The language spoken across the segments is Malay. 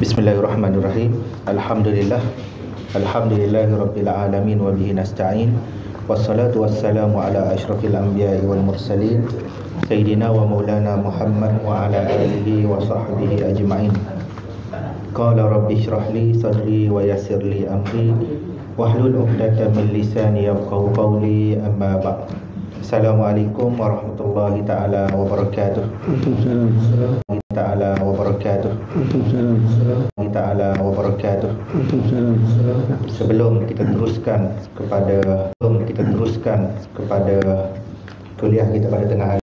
Bismillahirrahmanirrahim. Alhamdulillah. Alhamdulillahirabbil alamin wa bihi nasta'in. Wassalatu wassalamu ala asyrafil anbiya'i wal mursalin sayyidina wa maulana Muhammad wa ala alihi wa sahbihi ajma'in. Qala rabbi shrah li sadri wa yassir li amri wahlul 'uqdatam min lisani yafqahu qawli, amma ba'd. Assalamualaikum warahmatullahi taala wabarakatuh. Taala wabarakatuh. Taala wabarakatuh. Sebelum kita teruskan kepada kuliah kita pada tengah hari,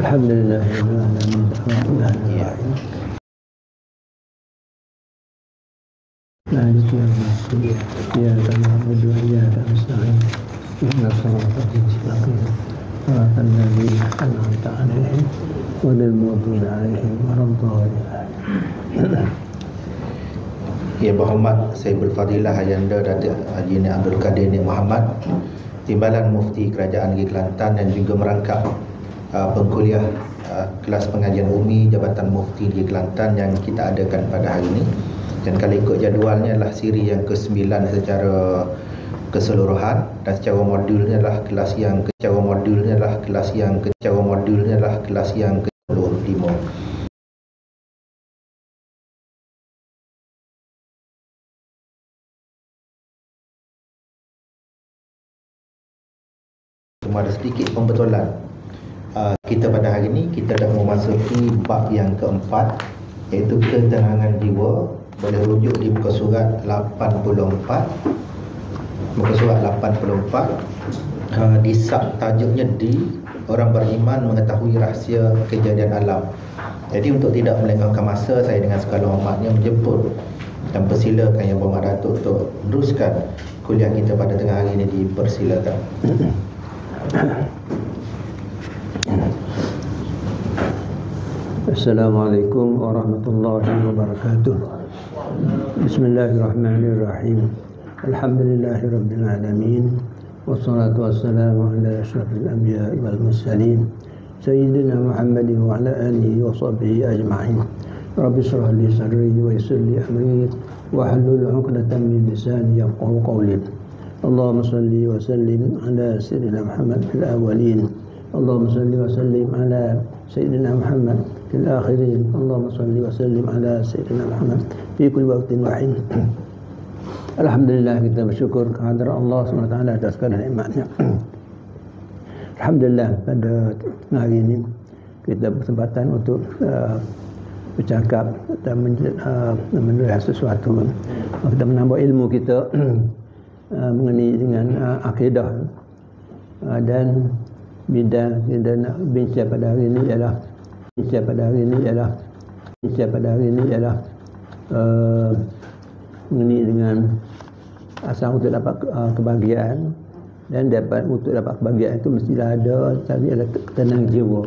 Alhamdulillah rabbil alamin. مالك يوم الدين إياك نعبد وإياك نستعين اهدنا الصراط المستقيم صراط الذين أنعمت عليهم غير المغضوب عليهم ولا الضالين. Yang berhormat Sayyidul Fadilah Ayanda Datuk Haji Abdul Qadir Nik Muhammad, Timbalan Mufti Kerajaan Negeri Kelantan, dan juga merangkap pengkuliah kelas pengajian Umi Jabatan Mufti Negeri Kelantan yang kita adakan pada hari ini. Dan kalau ikut jadualnya adalah siri yang ke-9 secara keseluruhan, dan secara modulnya adalah kelas yang ke-25. Cuma ada sedikit pembetulan. Kita pada hari ini kita dah memasuki bab yang keempat, iaitu ketenangan jiwa. Boleh rujuk di muka surat 84. Di tajuknya di orang beriman mengetahui rahsia kejadian alam. Jadi untuk tidak melengahkan masa, saya dengan segala hormatnya menjemput dan persilakan Yang Berhormat Datuk untuk meneruskan kuliah kita pada tengah hari ini. Dipersilakan. Assalamualaikum warahmatullahi wabarakatuh. Bismillahirrahmanirrahim. Alhamdulillahirabbil alamin. Wassalatu wassalamu ala asyrafil anbiya'i wal mursalin sayyidina Muhammadin wa ala alihi wa sahbihi ajma'in. Rabbi shrah li sadri wa yassir li amri wahlul 'uqdatam min lisani yafqahu qawli. Allahumma salli wa sallim ala sayyidina Muhammad fil awwalin. Allahumma salli wa sallim ala sayyidina Muhammad fil akhirin. Allahumma salli wa sallim ala sayyidina Muhammad fi kulli waqtin wa hin. Alhamdulillah, kita bersyukur kehadirat Allah SWT atas segala nikmatnya. Alhamdulillah, pada hari ini kita berkesempatan untuk bercakap dan menulis sesuatu. Kita menambah ilmu kita mengenai dengan akidah, dan bidang kita nak bincang pada hari ini ialah mengenai dengan asal untuk dapat kebahagiaan, dan untuk dapat kebahagiaan itu mestilah ada ketenangan jiwa.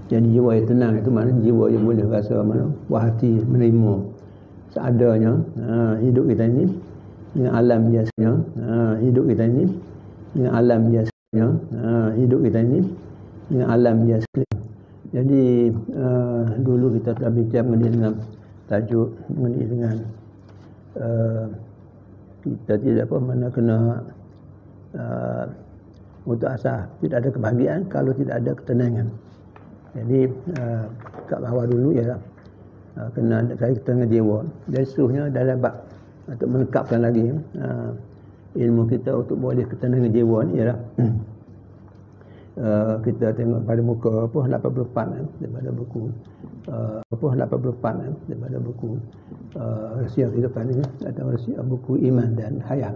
Jadi jiwa yang tenang itu maknanya jiwa yang boleh rasa puas hati, menerima seadanya hidup kita ini dengan alam biasanya. Jadi dulu kita telah bincang mengenai dengan tajuk mengenai dengan kita tidak mana kena untuk asal tidak ada kebahagiaan kalau tidak ada ketenangan. Jadi kat bawah dulu ialah kena cari ketenangan jiwa. Dan seterusnya dalam bab untuk menekapkan lagi ilmu kita untuk boleh ketenangan jiwa ni ialah kita tengok pada muka 84 daripada buku rahsia kehidupan ini, atau rahsia buku Iman dan Hayat.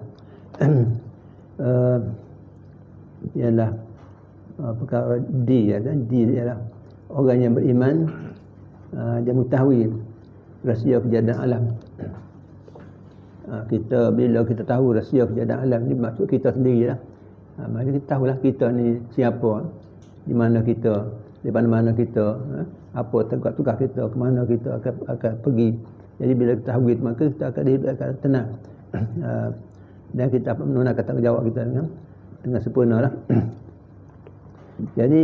Ialah perkara D ialah orang yang beriman dia mengetahui rahsia kejadian alam. Bila kita tahu rahsia kejadian alam ni, maksud kita sendirilah. Mari kita tahulah kita ni siapa, di mana kita, di mana kita, apa tugas kita, ke mana kita akan pergi. Jadi bila kita tahu itu, maka kita akan hidup akan tenang. dan kita dapat menunaikan tanggungjawab kita dengan sempurna lah. Jadi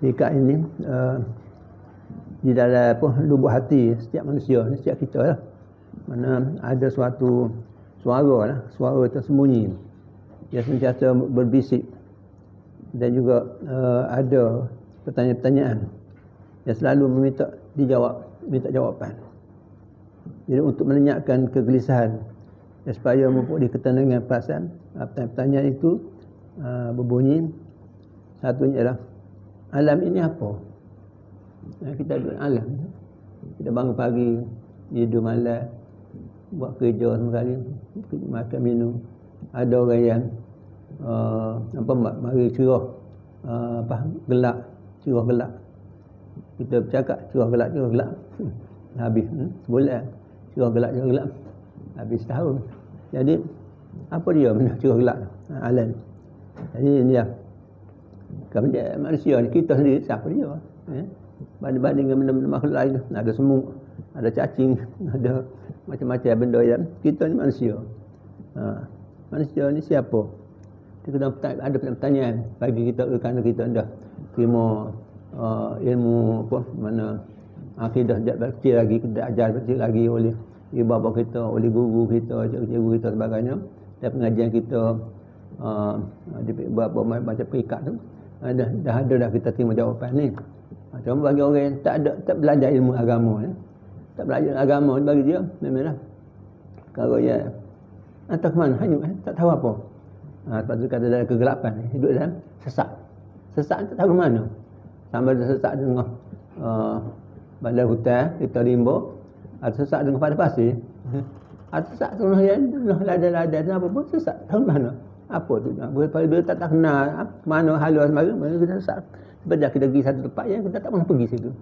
ikat ini di dalam lubuk hati setiap manusia ni, setiap kita lah, mana ada suatu suara lah, suara tersembunyi, dia sentiasa berbisik, dan juga ada pertanyaan-pertanyaan yang selalu minta jawapan. Jadi untuk melenyapkan kegelisahan dan supaya mempunyai ketenangan perasaan, pertanyaan itu berbunyi, satunya ialah, alam ini apa? Kita duduk alam, kita bangun pagi, tidur malam, buat kerja semua kali, makan minum. Ada orang yang mari cerah, gelak, cerah gelak. Kita bercakap cerah gelak habis sebulan, cerah gelak habis setahun. Jadi apa dia benda cerah gelak alam? Jadi ini dia kemudian manusia ni, kita sendiri siapa dia? Banding dengan benda-benda makhluk lain, ada semut, ada cacing, ada macam-macam benda yang kita ni manusia. Manusia ni siapa? Kita ada pertanyaan bagi kita kerana kita dah terima ilmu mana akidah sejak kecil lagi, kita ajar kecil lagi oleh ibu bapa kita, oleh guru kita, cikgu kita sebagainya, dan pengajian kita beberapa macam perikat tu, dah ada kita terima jawapan ni. Cuma bagi orang yang tak belajar ilmu agama ni, tak belajar agama ni, bagi dia memanglah kalau ya entah ke mana, hanyut, tak tahu apa. Sebab tu kata dalam kegelapan ni, hidup dalam sesak tak tahu ke mana. Sama ada sesak dengan bandar hutan, kita rimba, ada sesak dengan pada pasir, ada sesak dengan yang lada-lada apa pun, sesak tahu mana. Apa tu? Bila tak kenal mana halus sembarang, mana kita sesak. Sebab kita pergi satu tempat yang kita tak pernah pergi situ.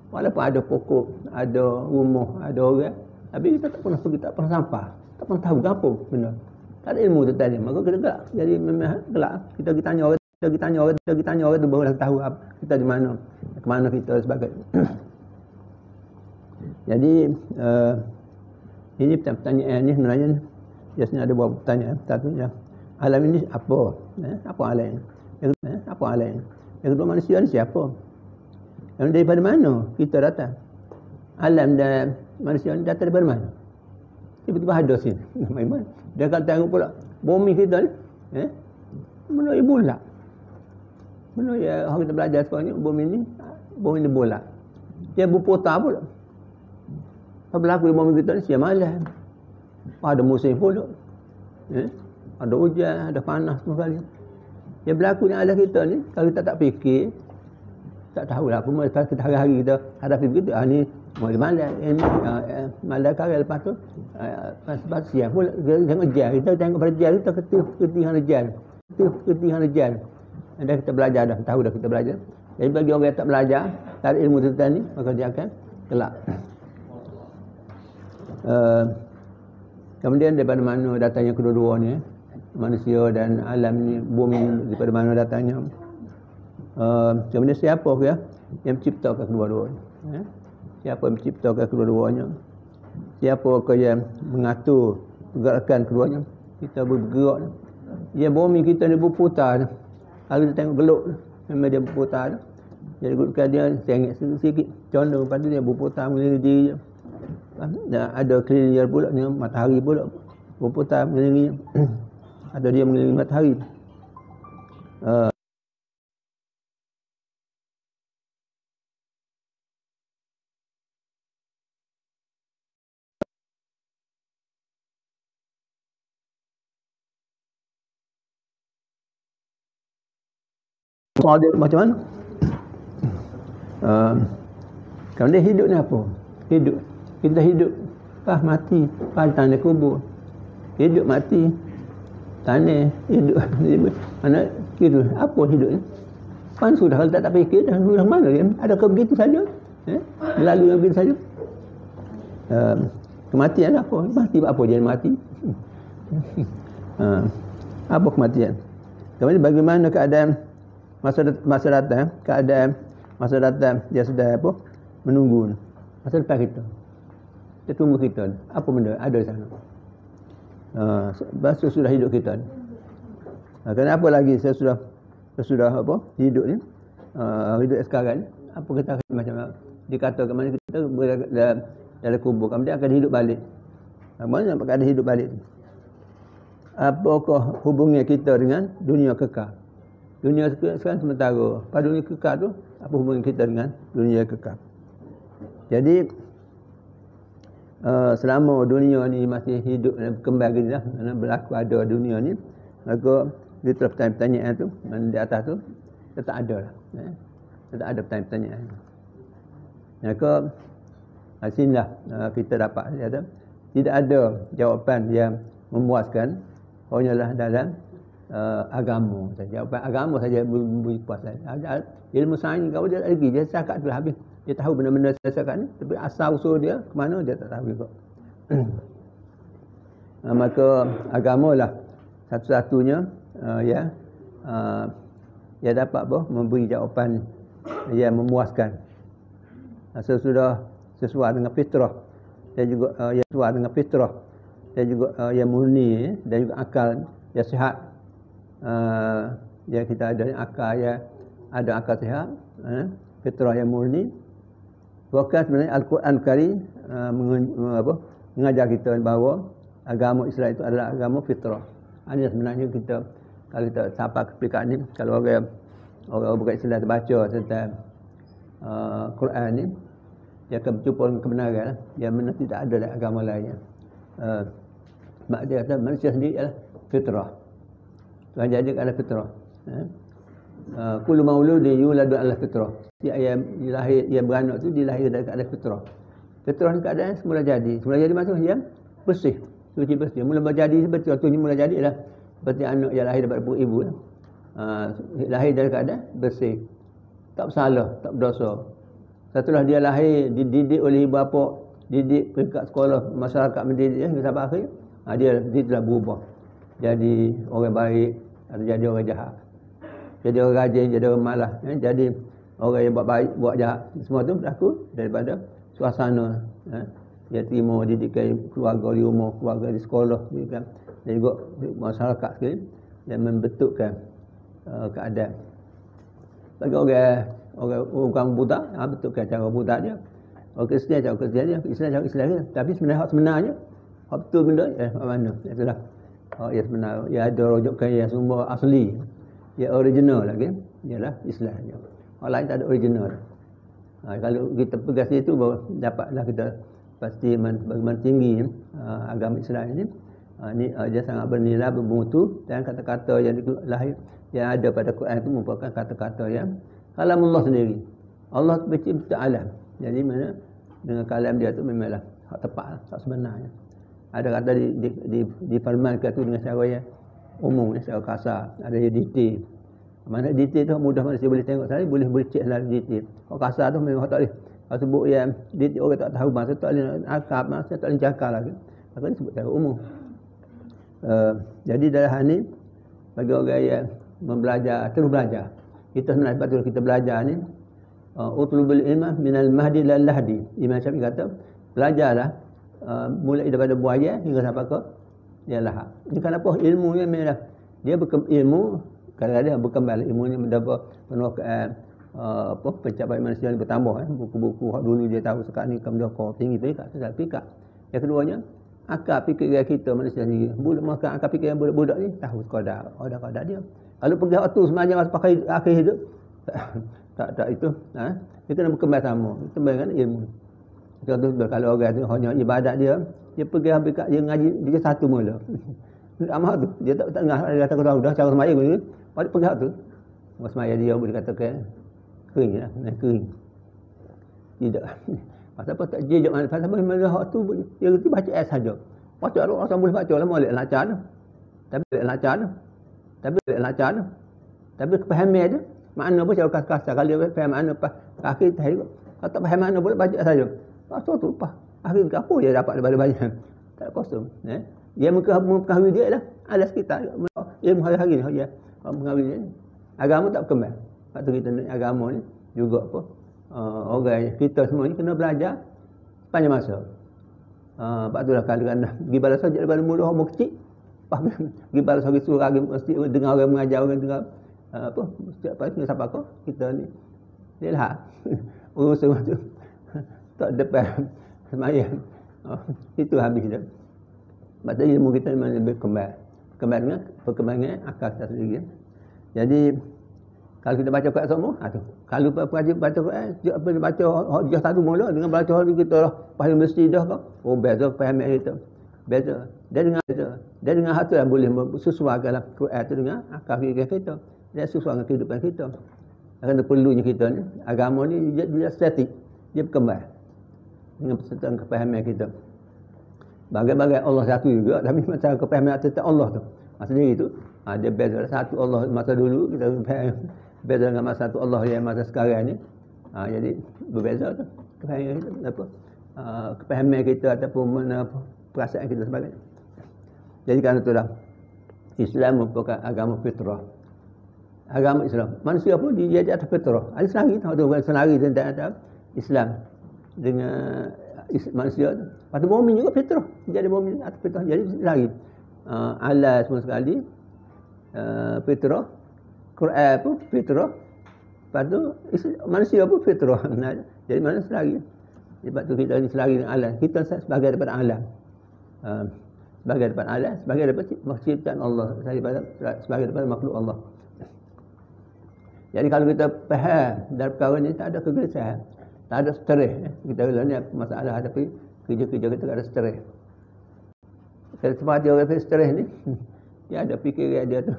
Walaupun ada pokok, ada rumah, ada orang, tapi kita tak pernah pergi, tak pernah sampai, tak pernah tahu apa benda. Tak ada ilmu tu tadi, maka kita gelak. Jadi memang gelak. Kita pergi tanya orang tu baru tahu apa kita di mana, ke mana kita sebagainya. Jadi ini pertanyaan ni sebenarnya biasanya ada beberapa pertanyaan. Satunya, alam ini apa? Apa alam ini? Apa alam ini? Yang kedua, manusia ni siapa? Yang daripada mana kita datang? Alam dan manusia ni datang daripada mana? Tiba-tiba ada sini. Memang. Dia akan tengok pula bumi kita ni, benda yang bulat. Benda yang orang kita belajar sekarang ni, bumi ni bulat. Dia berputar pula. Apa berlaku di bumi kita ni? Siang malam. Ada musim pula. Ada hujan, ada panas semua kali. Yang berlaku di alam kita ni, kalau kita tak fikir, tak tahulah apa. Lepas kita hari-hari kita hadapi begitu, ni malam, malam kali lepas tu, lepas siang pula, tengok jam. Kita tengok pada jam, kita ketihan jam. Dan kita belajar dah, tahu dah kita belajar. Jadi bagi orang yang tak belajar, tak ada ilmu tentang ni, maka dia akan gelap. Kemudian daripada mana datangnya kedua-dua ni, manusia dan alam ni, bumi daripada mana datangnya. Kemudian siapa yang menciptakan kedua-duanya? Siapa yang menciptakan kedua-duanya? Siapa yang mengatur pergerakan keduanya? Kita bergerak. Ya, bumi kita ni berputar. Kalau kita tengok geluk, memang dia berputar. Jadi kedudukan dia sengit sikit. Condong pada dia berputar mengelilingi diri dia. Dan ada keliling dia pula, matahari pula berputar mengelilingi. Ada dia mengelilingi matahari. Soal dia macam mana? Kemudian hidup ni apa? Hidup. Kita hidup. Mati. Tanah kubur. Hidup mati. Tanah. Hidup. Mana gitu. Apa hidup ni? Kan sudah, kalau tak fikir, dah sudah mana dia? Adakah begitu saja? Lalu yang begitu saja? Kematian apa? Mati apa dia mati? Apa kematian? Kemudian bagaimana keadaan masa datang, keadaan masa datang dia sudah apa? Menunggu masa depan kita. Dia tunggu kita. Apa benda ada di sana? sesudah hidup kita ni. Kenapa lagi sesudah apa hidup ni, hidup sekarang ni, apa kita macam dikatakan mana kita dalam kubur, kemudian akan hidup balik. Mana nak ada hidup balik? Apakah hubungan kita dengan dunia kekal? Dunia sekarang sementara. Pada dunia kekal tu, apa hubungan kita dengan dunia kekal? Jadi selama dunia ni masih hidup dan berkembang gitu lah, berlaku ada dunia ni, maka di pertanyaan tu, di atas tu, tetap ada lah. Tetap ada pertanyaan. Maka sinilah kita dapat kata, tidak ada jawapan yang memuaskan hanyalah dalam agama saja. Jawapan agama saja beri puas. Ilmu sains kalau dia lagi dia cakap tu habis. Dia tahu benda-benda cakap ni, tapi asal usul dia ke mana dia tak tahu juga. Maka agamalah satu-satunya yang dapat memberi jawapan yang memuaskan. Sesudah sesuai dengan fitrah dan juga yang sesuai dengan fitrah dan juga yang murni dan juga akal yang sihat. Yang kita ada akal yang ada akal sihat, fitrah yang murni. Bukan sebenarnya Al-Quran Karim mengajar kita bahawa agama Islam itu adalah agama fitrah. Ini sebenarnya kita, kalau kita sampai kepikat ni, kalau orang bukan Islam terbaca tentang Quran ni, dia akan berjumpa dengan kebenaran yang mana tidak ada dalam agama lain. Sebab dia kata manusia sendiri adalah fitrah. Tuhan jadikan adalah fitrah. Kullu mauludin yuladu ala fitrah. Setiap yang beranak tu dilahirkan dari keadaan fitrah. Fitrah ni keadaan semula jadi. Semula jadi maksudnya yang bersih, suci bersih. Mula berjadi seperti waktu ni mula jadi lah. Seperti anak yang lahir daripada perut ibu lah. Lahir dari keadaan bersih. Tak bersalah, tak berdosa. Setelah dia lahir, dididik oleh ibu bapa, didik peringkat sekolah, masyarakat mendidik sampai akhir, dia telah berubah. Jadi orang baik atau jadi orang jahat. Jadi orang rajin, jadi orang malas, jadi orang yang buat baik, buat jahat. Semua tu berlaku daripada suasana. Dia terima didikan keluarga di rumah, keluarga di sekolah, dan juga masyarakat sekali, dan membentukkan keadaan. Bagi orang Buddha, betulkan cara Buddha dia. Orang Kristian cara Kristian dia, Islam cara Islam dia. Tapi sebenarnya, hak betul benda mana? Itulah. Yang sebenar, yang ada rujukan yang sumber asli, yang original lagi, ialah Islam dia. Orang lain tak ada original. Kalau kita pegang situ, baru dapatlah kita pasti bagaimana tinggi agama Islam ini. Ini dia sangat bernilai, bermutu, dan kata-kata yang lahir yang ada pada Quran itu merupakan kata-kata yang kalamullah sendiri. Allah betul-betul alam. Jadi mana dengan kalam dia tu memanglah hak tepat, tak sebenarnya. Ada kata difarmankan tu dengan cara yang umum, secara kasar. Ada yang detail. Mana detail tu mudah manusia boleh tengok sekali, boleh cek dalam detail. Hak kasar tu memang tak boleh. Kalau sebut yang detail orang tak tahu, masa tak boleh akab, masa tak boleh cakap lagi. Maka ni sebut secara umum. Jadi dalam hal ni, bagi orang yang membelajar, terus belajar. Kita sebenarnya sebab tu kita belajar ni, utlubul ilmah minal mahdi lal lahdi. Imam Syafi'i kata, belajarlah mulai daripada buaya hingga sampai ke dia lahap. Ini kenapa ilmunya memang dia ilmu kadang-kadang berkembang, ilmunya mendapat penuh pencapaian manusia ni bertambah. Buku-buku hak dulu dia tahu sekarang ni kemudian kau tinggi peringkat, sedang peringkat. Yang keduanya, akal fikiran kita manusia sendiri. Maka akal fikiran budak ni tahu sekadar dia. Kalau pergi waktu sebenarnya masa pakai akhir hidup, tak itu. Dia kena berkembang sama. Itu dengan ilmu. Kalau orang tu hanya ibadat dia pergi habis dia ngaji dia satu mula. Amal tu dia tak ngah dia kata kau dah cara semaya ni. Pada pergi tu. Masa semaya dia boleh katakan kering lah, kering. Tidak. Pasal apa tak jejak mana? Pasal apa memang hak tu dia reti baca ayat saja. Baca Allah asal boleh baca lah molek lancar tu. Tapi kepahaman dia makna apa cara kasar. Kalau dia faham makna akhir tahir. Kalau tak faham makna boleh baca saja. Pasal tu apa? Akhir apa dia dapat daripada banyak? Tak kosong. Dia mengetahui dia lah. Ada sekitar. Ilmu hari-hari ni. Mengetahui dia ni. Agama tak berkembang. Waktu kita ni agama ni juga apa? Orang kita semua ni kena belajar sepanjang masa. Lepas tu lah kadang-kadang pergi balas saja daripada mulut orang kecil. Pergi balas lagi suruh lagi mesti dengar orang mengajar, orang dengar siapa kau kita ni. Dia lah urus semua tu. Tak depan semayang. Itu habis dah. Sebab tu ilmu kita memang lebih kembang dengan perkembangan akal kita sendiri. Jadi kalau kita baca Quran semua, tu. Kalau baca Quran, baca hujah satu mula dengan baca hujah kita lah paling mesti dah kau. Oh beza faham kita. Beza. Dia dengan hati yang boleh sesuaikan Quran tu dengan akal kita. Dia sesuai dengan kehidupan kita. Kerana perlunya kita ni, agama ni dia statik, dia berkembang dengan persertaan kepahaman kita. Bagai-bagai Allah satu juga, tapi macam kepahaman tentang Allah tu. Maksudnya itu, dia beza satu Allah masa dulu, kita beza dengan masa satu Allah yang masa sekarang ni. Jadi berbeza tu kepahaman kita, kepahaman kita ataupun perasaan kita sebagainya. Jadi kerana itulah Islam merupakan agama fitrah. Agama Islam. Manusia pun dia di atas fitrah. Ada senari tahu senari tentang Islam dengan manusia tu. Lepas tu mukmin juga fitrah. Jadi mukmin atas fitrah. Jadi senari. Allah semua sekali fitrah. Quran pun fitrah. Lepas tu manusia pun fitrah. Jadi mana senari. Sebab tu kita ni selari dengan alam. Kita sebagai daripada alam. Sebagai daripada alam, sebagai daripada ciptaan Allah, sebagai daripada makhluk Allah. Jadi kalau kita faham dari perkara ni, tak ada kegelisahan, tak ada stres. Kita ni masalah hadapi kerja-kerja kita tak ada stres. Kalau seperti orang stres ni, dia ada fikiran dia tu,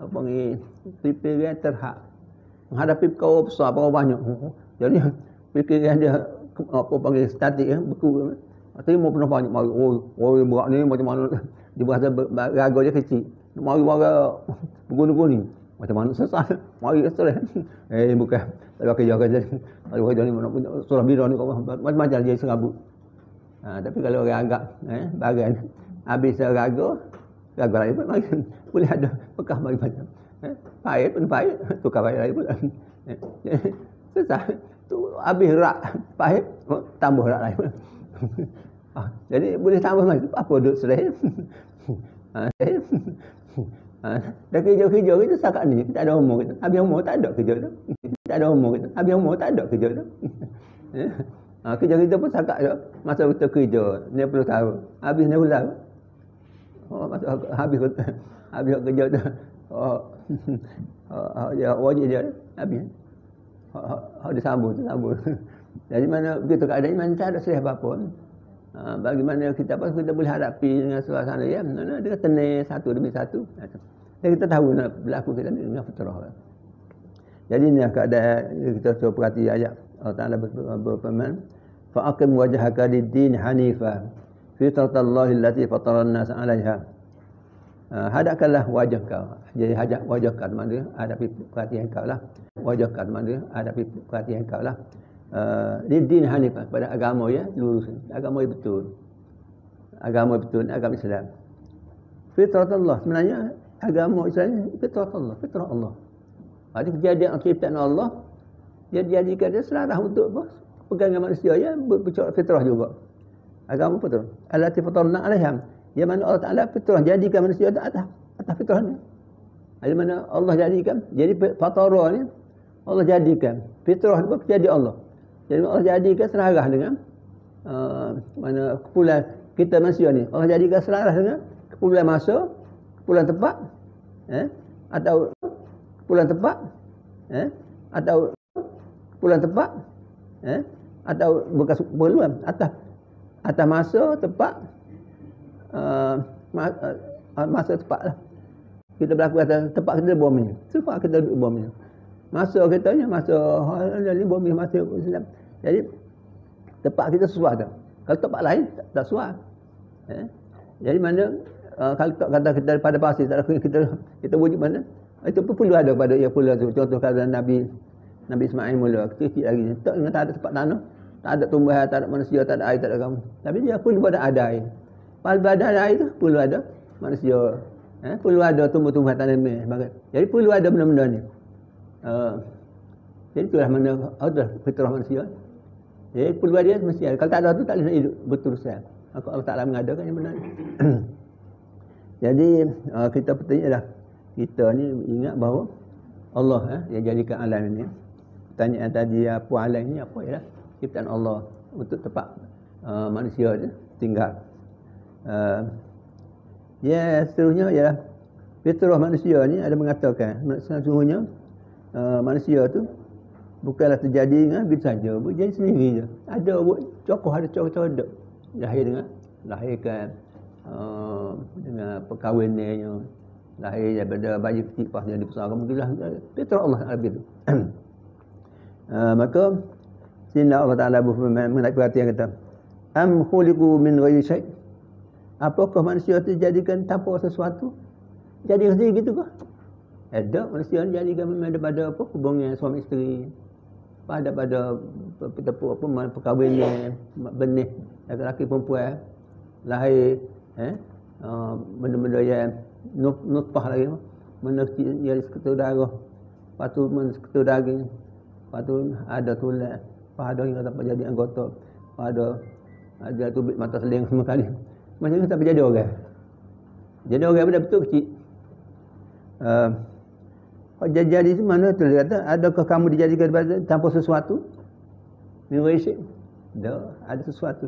panggil fikiran terhad. Menghadapi perkara besar, perkara banyak. Jadi fikiran dia apa panggil statik, beku. Terima pernah banyak mari. Oh berat ni macam mana? Dia berasa raga dia kecil. Mari warga berguna-guni. Macam mana sesat? Mari stres. Bukan. Kalau kerja-kerja. Kalau kerja ni mana surah bira ni macam-macam dia serabut. Tapi kalau orang agak bagian habis raga lain pun mari. Boleh ada bekas bagi macam. Pahit pun pahit. Tukar pahit lain pun. Sesat. Tu habis rak pahit tambah rak lain pun. Jadi boleh tambah macam apa duduk stres. Dah kerja-kerja kita setakat ni, kita ada umur kita. Habis umur tak ada kerja tu. Kita ada umur kita. Habis umur tak ada kerja tu. Kerja kita pun setakat je. Masa kita kerja, 90 tahun. Habis 90 tahun. Habis kerja tu. Ya wajib dia. Habis. Disambung. Jadi mana begitu keadaan mana tak ada stres apa-apa. Bagaimana kita boleh hadapi dengan suasana ya, dia tenang satu demi satu. Dan kita tahu nak berlaku kita ni dengan fitrah. Jadi ni keadaan kita cuba perhati ayat Allah Taala berfirman, fa aqim wajhaka lid-din hanifa fitratallahi allati fatara an-nas 'alaiha. Hadapkanlah wajah kau. Jadi hadap wajah kau mana hadapi perhatian kau lah. Wajah kau mana hadapi perhatian kau lah. Din hanifah pada agama ya lurus, agama yang betul, agama Islam. Fitrah Allah sebenarnya agama Islam fitrah Allah. Ada kejadian ciptaan Allah, dia jadikan dia selarah untuk apa? Pegangan manusia ya berbicara fitrah juga. Agama fitrah. Allati fatarna 'alaihim. Yang mana Allah Taala fitrah jadikan manusia atas fitrah ni. Di mana Allah jadikan, jadi fatara ni Allah jadikan fitrah itu jadi Allah. Jadi Allah jadikan selarah dengan mana kepulan kita manusia ni. Allah jadikan selarah dengan kepulan masa, kepulan tempat, atau kepulan tempat, atau kepulan tempat, atau bekas keperluan atas masa, tempat, masa tempat lah. Kita berlaku atas tempat kita di bumi. Sebab kita duduk di bumi. Masa kita ni masa ni bumi masa Islam. Jadi tempat kita sesuai tu. Kalau tempat lain tak sesuai. Jadi mana kalau kata kita pada pasir tak kita wujud mana? Itu pun perlu ada pada ia pula tu. Contoh kalau Nabi Ismail mula kecil lagi. Tak ada tempat tanah, tak ada tumbuhan, tak ada manusia, tak ada air, tak ada kamu. Tapi dia perlu ada air. Pada ada air tu perlu ada manusia. Perlu ada tumbuh-tumbuhan tanaman sebagainya. Jadi perlu ada benda-benda ni. Jadi itulah mana ada fitrah manusia. Jadi perlu dia mesti ada. Kalau tak ada tu tak boleh hidup berterusan. Allah Ta'ala mengadakan yang benar. Jadi kita pentingnya dah kita ni ingat bahawa Allah yang jadikan alam ini. Pertanyaan tadi apa alam ini, apa ialah ciptaan Allah untuk tempat manusia je tinggal. Seterusnya ialah fitrah manusia ni ada mengatakan sesungguhnya manusia tu bukanlah terjadi dengan begitu saja, jadi sendiri je. Ada buat cokoh, ada cokoh lahirkan dengan perkahwinannya, lahir daripada bayi kecil pas dia dibesarkan, mungkinlah fitrah Allah begitu. Maka sini Allah Ta'ala menaik perhatian kata, am khuliqu min ghairi syai', apakah manusia itu dijadikan tanpa sesuatu? Jadi sendiri gitu ke? Ada manusia ni jadikan daripada apa, hubungan suami isteri, pada perkahwinan, benih lelaki perempuan, lahir benda-benda yang nutfah lagi, benda kecil jadi seketul darah, lepas tu seketul daging, lepas tu ada tulang, lepas ada hingga sampai jadi anggota, lepas ada tubik mata seling semua kali. Macam ni sampai jadi orang. Jadi orang betul-betul kecil. Jadi itu mana tu dia kata, adakah kamu dijadikan tanpa sesuatu? Mengwisik. Ada sesuatu.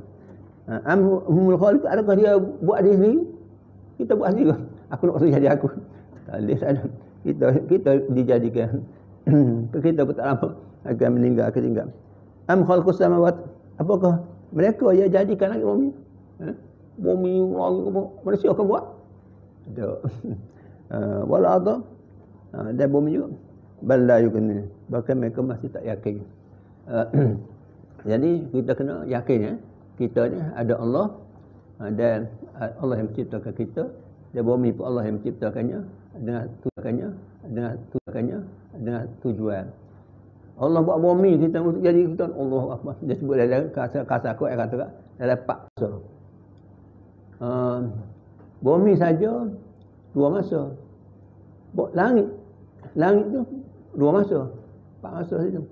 Humul khaliq, adakah dia buat diri sendiri? Kita buat sendiri. Aku nak jadi aku. Tak ada. Kita dijadikan. Kita pun tak lama akan meninggal, akan tinggal. Am khalqus samawat, apakah mereka yang jadikan langit bumi? Bumi manusia akan buat? Tak. Wal arda, dan bumi juga. Bal la yuqin, bahkan mereka masih tak yakin. Jadi kita kena yakin kita ni ada Allah, dan Allah yang menciptakan kita, dan bumi pun Allah yang menciptakannya dengan tujuan. Allah buat bumi kita untuk jadi kita, Allah apa? Dia sebut dalam kasar aku kata dalam 4 masa. Bumi saja 2 masa. Langit tu 2 masa. 4 masa saja.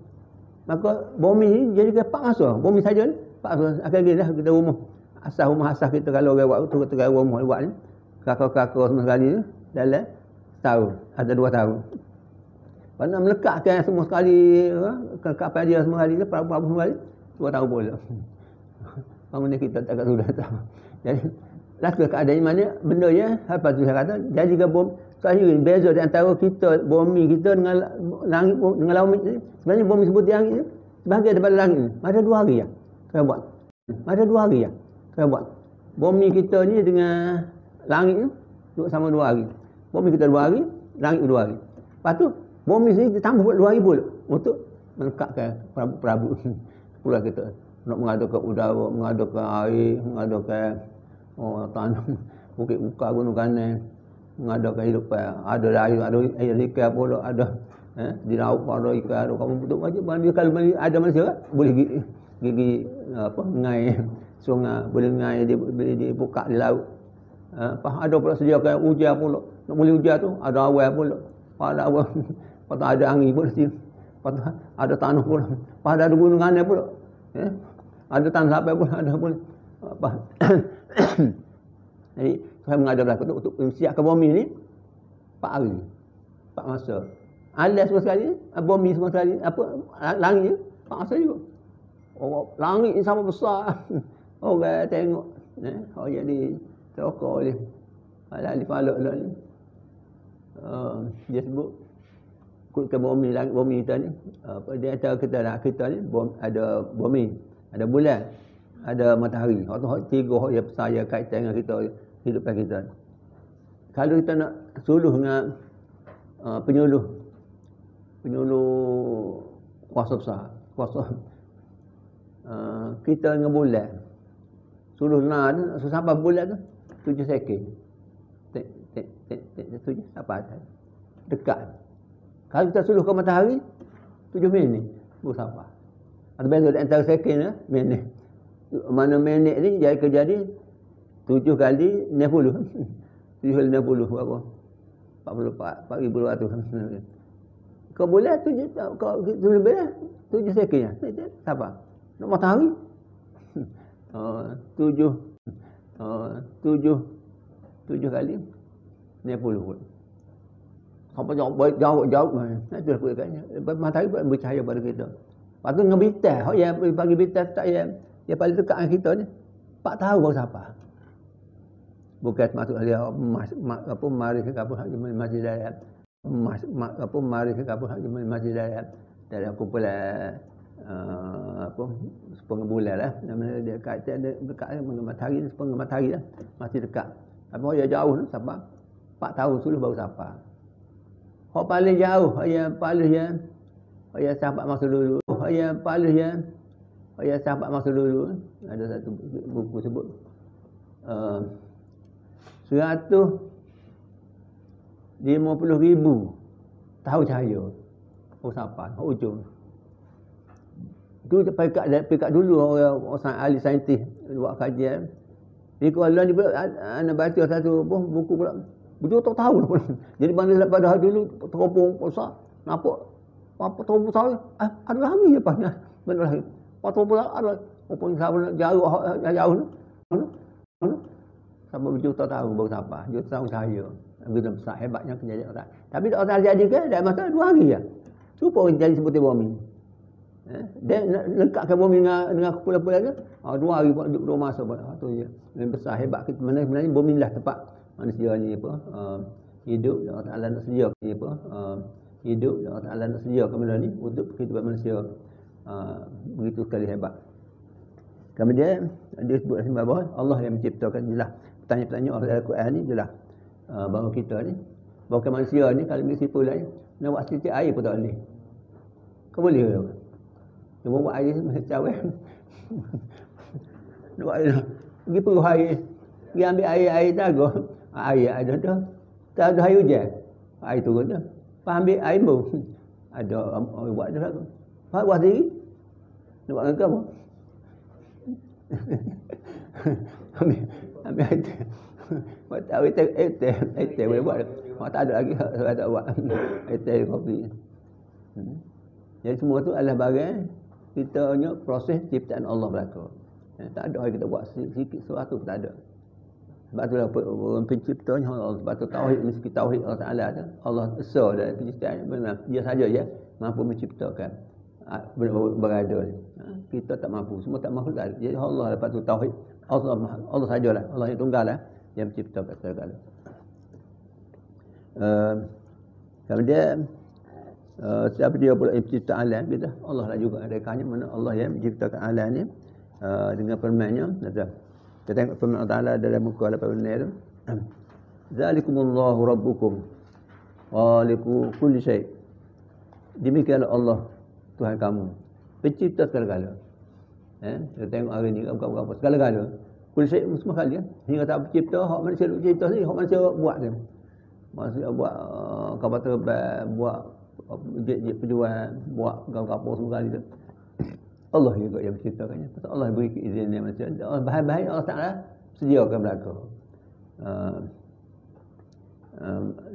Maka bumi ni jadi 4 masa. Bumi saja ni 4 masa. Akan dah kita rumah asas kita, kalau orang buat tu kita rumah buat ni, kakak-kakak semua sekali ni dalam tahun, ada 2 tahun. Kalau nak melekatkan semua sekali, kapal dia semua sekali, prabu semua sekali, 2 tahun pula. Bangun ni kita tak sudah tahu. Jadi laka keadaan mana benda ya, apa tu saya kata, jadi ke bom sahih beza di antara kita, bumi kita dengan langit, dengan langit ni. Sebenarnya bumi sebut langit ni sebahagian daripada langit ni. Ada 2 hari ya kena buat. Ada 2 hari ya kena buat. Bumi kita ni dengan langit ni duduk sama 2 hari. Bumi kita 2 hari, langit 2 hari. Lepas tu bumi sini ditambah 2 hari pula untuk melekatkan prabu pula kita nak mengadakan udara, mengadakan air, mengadakan tanah, bukit muka, gunung kanan, mengadakan hidupan. Ada air, ada air ikan pula, ada di laut ada ikan, ada kamu betul macam mana kalau ada manusia boleh gigi apa ngai sungai, boleh ngai dia buka di laut. Ada pula sediakan hujan pula, nak boleh hujan tu ada awan pula, ada awan, ada angin pula situ, ada tanah pula, ada gunung kanan pula, ada tanah sampai pula, ada pula apa. Jadi saya mengadap untuk siapkan bumi ni 4 hari, 4 masa. Alas semua sekali, bumi semua sekali, apa langit ni 4 masa juga. Langit ni sama besar. Orang tengok, orang jadi terokok dia. Alih falak lah ni. Dia sebut ikutkan bumi, langit bumi kita ni, apa dia antara kita ni ada bumi, ada bulan, ada matahari. Hak 3 yang besar yang kaitan dengan kita, hidupan kita. Kalau kita nak suluh dengan penyuluh kuasa besar, kuasa kita dengan bulan, suluh nak sampai bulan tu 7 second. 7 sampai dekat. Kalau kita suluh ke matahari 7 minit baru sampai. Ada beza antara second minit. Mana minit ni jadi 7 kali 60. 7 kali 60 berapa? 4,200. Kau boleh 7 lebih dah. 7 second ya. Siapa? Nak matahari? 7 tujuh kali 90 pun. Apa jauh itu lah katanya. Matahari bercahaya pada kita. Lepas tu dengan bintang, hak yang bagi bintang tak yang paling dekat dengan kita ni 4 tahun baru sampai. Bukan masuk dia apa mari ke apa masjid dalam apa mari ke apa masjid dalam kumpulan apa setengah bulan lah. Namanya dia kaitan dekat dengan matahari, setengah matahari lah. Masih dekat. Tapi hak yang jauh sampai 4 tahun dulu baru sampai. Hak paling jauh, yang paling yang sahabat masa dulu, yang paling yang sahabat masa dulu, ada satu buku sebut 150,000 tahun cahaya. Oh sampai ujung. Tu pekat dulu orang ahli saintis buat kajian. Di Kuala ni pula ana baca satu buku pula berjuta tahun pun. Jadi mana pada dulu teropong besar nampak apa teropong besar ada lagi apa ni benar lagi. Apa teropong besar ada teropong jauh ni. Sampai berjuta tahun baru sampai. Juta tahun cahaya. Begitu besar hebatnya kejadian orang. Tapi orang jadi ke dalam masa 2 hari ya. Cuba jadi seperti bumi. Dia lekatkan bumi dengan kumpulan-kumpulan dia. 2 hari pun duduk 2 masa pun. Tu je. Yang besar hebat kita. Sebenarnya bumi lah tempat manusia ni apa hidup dan Allah Taala nak sedia ni apa hidup dan Allah Taala nak sedia benda ni untuk kehidupan manusia. Begitu sekali hebat. Kemudian dia sebut di bawah Allah yang menciptakan jelas. Pertanyaan-pertanyaan orang Al-Quran ni jelas. Bahawa kita ni bukan manusia ni kalau mesti pula ni nak buat titik air pun tak boleh. Kau boleh ke? Dia buat air macam nak buat air. Pergi perlu air. Pergi ambil air dagu. Air ada tu. Tak ada air hujan. Air turun tu. Ambil air pun. Ada orang buat tu. Pak buat sendiri. Nak buat dengan kamu. Ambil air tu. Buat air boleh buat. Mak tak ada lagi. Saya tak buat. Air kopi. Jadi semua tu adalah barang kita punya proses ciptaan Allah berlaku. Tak ada orang kita buat sikit sesuatu pun tak ada. Sebab tu lah orang penciptanya Allah. Sebab tu tauhid mesti tauhid Allah Taala tu. Allah esa dalam penciptaan benar. Dia saja ya mampu menciptakan berada. Kita tak mampu, semua tak mampu tak. Jadi Allah lepas tu tauhid Allah sajalah. Allah yang tunggal lah yang menciptakan segala. Kemudian siapa dia pula yang mencipta alam kita? Allah lah juga. Adakahnya mana Allah yang menciptakan alam ni dengan firman-Nya. Kita tengok firman Allah Taala dalam muka 8 tu. Zalikumullahu rabbukum khaliqu kulli syai. Demikianlah Allah Tuhan kamu, pencipta segala-gala. Kita tengok hari ni apa segala-gala. Kulli syai semua kali ya. Hingga tak pencipta, hak manusia pencipta ni, hak manusia buat dia. Manusia buat kata buat jet penjual, buat kapal semua kali tu. Allah juga yang menciptakannya. Pasal Allah beri keizinan manusia. Bahan-bahan Allah Taala sediakan belaka.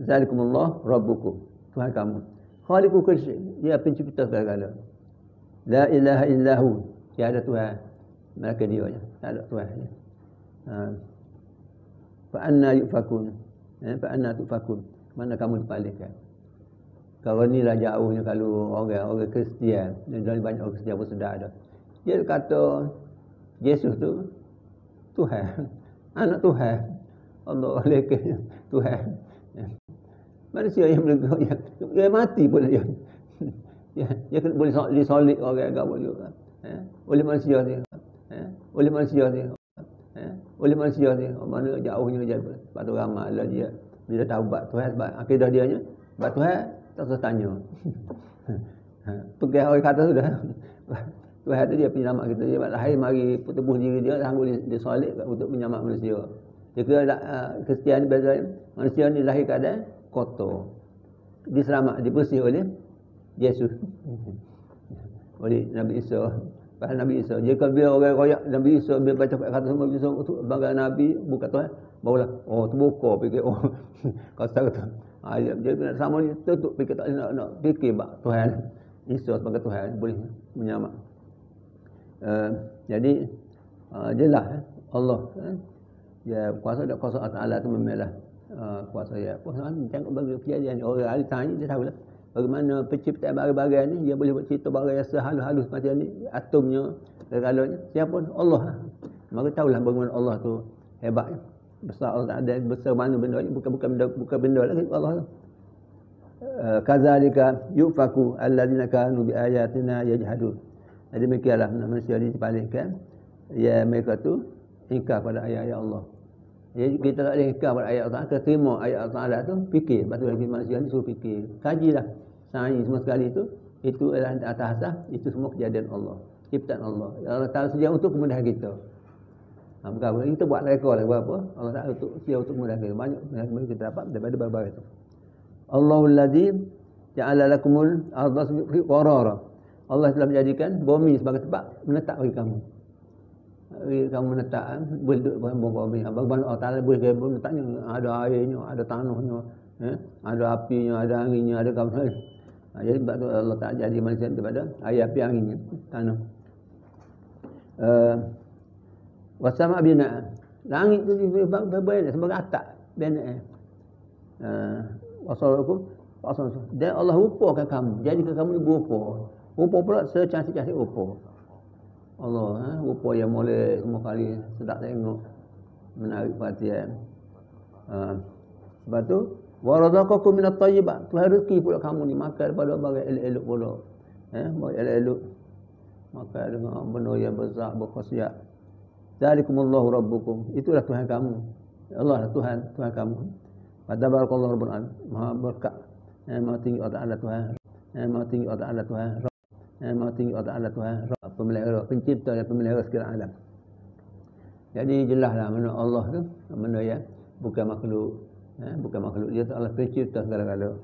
Zalikumullah rabbukum, Tuhan kamu. Khaliqu kulli syai, dia pencipta segala-gala. La ilaha illahu, tiada Tuhan melainkan Dia-nya. Tak ada Tuhan. Fa anna yufakun. Fa anna tufakun. Mana kamu dipalingkan? Kalau ni lah jauhnya kalau orang Kristian, dan banyak orang Kristian pun sedar dah. Dia kata Yesus tu Tuhan, anak Tuhan. Allah lekeh Tuhan. Manusia yang dia mati pun dia. Dia boleh disolid orang agama juga. Oleh manusia ni. Oleh manusia ni. Oleh manusia ni. Mana jauhnya je. Sebab tu ramai lah dia. Bila taubat Tuhan sebab akidah dia nya. Sebab Tuhan tak usah tanya. Pegang orang kata sudah. Tuhan tu dia penyelamat kita. Dia lahir mari tubuh diri dia sanggup dia solid untuk menyelamat manusia. Dia kira Kristian beza manusia ni lahir keadaan kotor. Diselamat, dibersih oleh Yesus. Oleh Nabi Isa. Pasal Nabi Isa. Jika bila orang royak Nabi Isa, bila baca kata semua Nabi Isa sebagai Nabi, bukan Tuhan, barulah, terbuka fikir, kata tu. Dia sama ni tutup fikir, tak nak fikir Tuhan. Isa sebagai Tuhan boleh menyelamat. Jadi jelas Allah Ya, kuasa tak kuasa Allah Taala tu memanglah kuasa ya. Kuasa tengok bagi kejadian orang ahli sains dia tahu lah. Bagaimana penciptaan barang-barang ni dia boleh buat cerita barang yang sehalus-halus macam ni, atomnya, segala-galanya. Siapa? Allah. Maka tahulah bagaimana Allah tu hebatnya. Besar Allah ada besar mana benda ni bukan benda lagi Allah. Kadzalika yufaku alladzina kanu bi ayatina yajhadun. Jadi demikianlah manusia ni dipalingkan ya mereka tu ingkar pada ayat-ayat Allah. Jadi kita tak boleh ingkar pada ayat Allah, kita terima ayat Allah tu, fikir. Lepas tu lagi manusia ni suruh fikir. Kajilah sains semua sekali itu adalah atas asas itu semua kejadian Allah, ciptaan Allah. Allah Taala sedia untuk kemudahan kita. Bukan kita buat rekod lah berapa. Allah Taala sedia untuk kemudahan kita. Banyak yang kita dapat daripada barang itu. Allahul ladzi ja'ala lakumul arda qarara. Allah telah menjadikan bumi sebagai tempat menetap bagi kamu. Kamu menetap boleh duduk bumi. Bagaimana Allah Taala boleh menetapnya, ada airnya, ada tanahnya, ada apinya, ada anginnya, ada kawan. Jadi sebab tu Allah Taala jadi manusia daripada air, api, anginnya, tanah. Wasama bina. Langit tu sebagai atap bina. Wasalakum dan Allah rupakan kamu. Jadikan kamu ni berupa. Rupa pula secantik-cantik rupa. Allah rupa yang molek semua kali sedap tengok, menarik perhatian. Sebab tu wa razaqakum minat thayyibat. Tuhan rezeki pula kamu ni makan daripada barang elok-elok pula. Barang elok-elok. Makan dengan benda yang besar berkhasiat. Zalikumullahu rabbukum. Itulah Tuhan kamu. Allah lah Tuhan kamu. Tabarakallahu rabbul alamin. Maha berkat. Maha tinggi Allah Taala Tuhan. Maha tinggi Allah Taala Tuhan. Maha tinggi Allah Taala Tuhan. Pemelihara, pencipta dan pemelihara segala alam. Jadi jelaslah mana Allah tu, mana yang bukan makhluk. Bukan makhluk, dia tu Allah pencipta segala-galanya.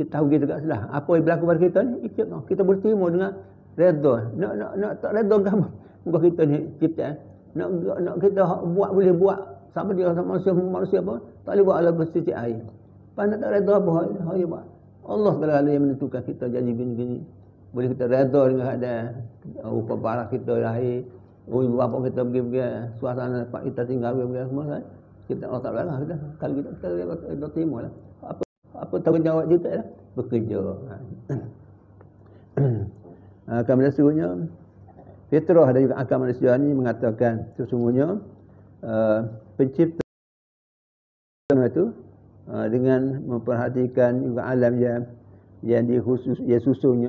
Kita tahu gitu kat sebelah. Apa yang berlaku pada kita ni, kita boleh terima dengan redha. Nak tak redha kamu. Muka kita ni ciptaan. Nak kita buat boleh buat. Sama dia manusia apa? Tak boleh buat ala bersisi air. Pandai tak redha apa hak buat. Allah segala-galanya yang menentukan kita jadi gini-gini. Boleh kita redha dengan keadaan rupa barang kita lahir, ibu bapa kita pergi suasana tempat kita tinggal pergi semua kan. Kita Allah tak larang kita. Kalau kita terima lah. Apa tanggungjawab kita lah bekerja. Kemudian sesungguhnya fitrah dan juga akal manusia ni mengatakan sesungguhnya pencipta itu dengan memperhatikan juga alam yang dikhusus ya susunya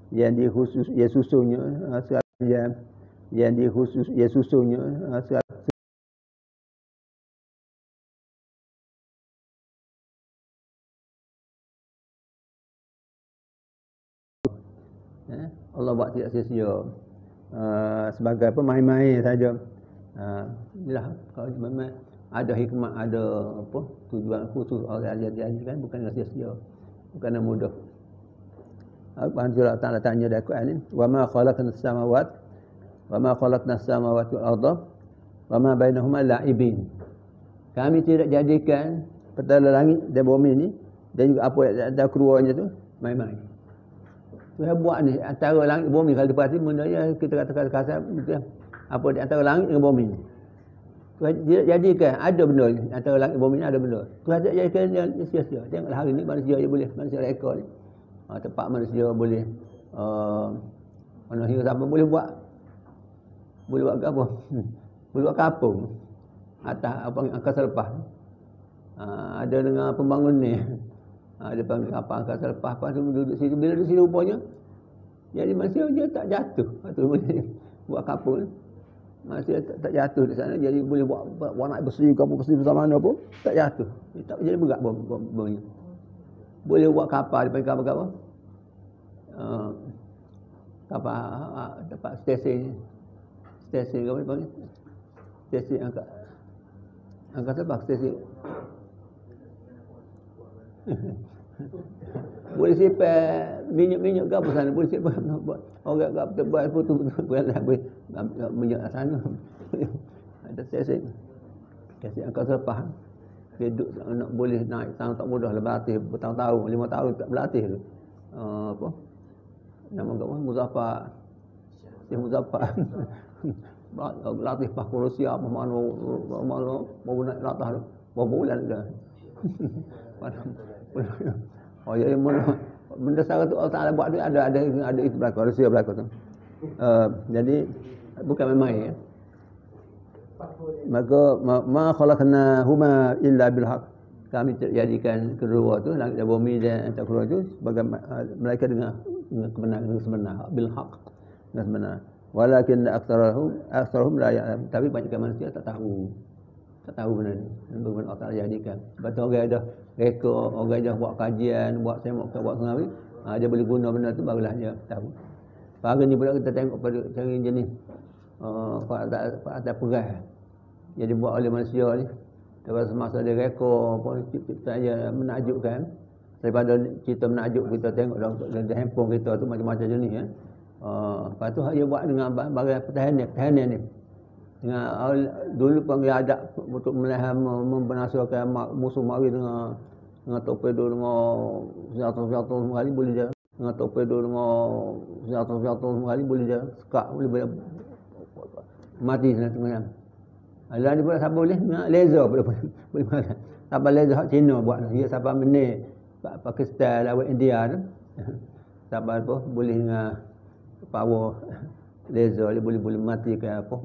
yang dikhusus ya susunya yang dikhusus ya susunya Allah buat tidak sia-sia sebagai apa main-main saja. Inilah kalau memang ada hikmat, ada apa tujuan khusus Allah diajarkan bukan dengan sia-sia, bukan dengan mudah. Allah Taala tanya dalam Quran ni, "Wa ma khalaqnas samawati wal arda wa ma bainahuma la'ibin." Kami tidak jadikan petala langit dan bumi ni dan juga apa yang ada keluarnya tu main-main. Tuhan buat ni antara langit dan bumi, kalau diperhati benda yang kita katakan kasar betul. Apa di antara langit dengan bumi ni. Tuhan tidak jadikan ada benda ni antara langit dan bumi ni ada benda. Tuhan tidak jadikan dia sia-sia. Tengoklah hari ni manusia yang boleh manusia rekod ni. Tempat manusia boleh mana hingga sampai boleh buat apa? Boleh buat kapung atas apa angkasa lepas. Ada dengan pembangun ni. Ada panggil kapal angkasa lepas, lepas tu duduk situ, bila duduk situ rupanya jadi manusia dia tak jatuh. Lepas tu boleh buat kapung ni. Manusia tak jatuh di sana, jadi boleh buat warna besi, kapal besi besar mana pun tak jatuh. Dia tak jadi berat bomnya. Boleh buat kapal, dia panggil kapal kapal dapat stesen apa dia panggil? Stesen angkasa lepas, stesen boleh simpan minyak ke apa sana, boleh simpan orang ke apa buat putu boleh minyak sana. Ada stesen angkasa lepas dia duduk nak boleh naik sangat tak mudah, berlatih bertahun-tahun 5 tahun tak berlatih tu. Apa nama kat Muzaffar latifah Rusia apa mana mau nak latah berapa bulan dah. Oh ya benda sara tu Allah Taala buat tu ada itu berlaku, Rusia berlaku tu. Jadi bukan main-main ya. Maka ma khalaqnahuma illa bil haqq. Kami jadikan kedua tu langit dan bumi dan antara kedua tu sebagai mereka dengan kebenaran dengan sebenar, bil haqq dengan sebenar. Walakin aktsaruhum la ya'lam. Tapi banyak manusia tak tahu benda ni. Bagaimana Allah Taala jadikan. Sebab tu orang dah reka, orang dah buat kajian, buat semok, buat sengawi, dia boleh guna benda tu barulah dia tahu. Hari ni pula kita tengok pada cara jenis atas perang. Jadi buat oleh manusia ni. Daripada semasa dia reka pun ciptaan dia menakjubkan. Daripada cerita menakjub kita tengok dalam handphone kita tu macam-macam jenis ya. Lepas tu dia buat dengan barang pertahanan ni. Dengan dulu panggil adab untuk melihat membinasakan musuh mari dengan torpedo dengan senjata-senjata semua kali boleh dia. Dengan torpedo dengan senjata-senjata semua kali boleh dia sekak boleh mati tengah-tengah. Lain dia pula siapa boleh dengan laser boleh makan. Siapa laser hak Cina buat tu. Dia siapa meneh Pakistan lawan India tu. Siapa apa boleh dengan power laser dia boleh matikan apa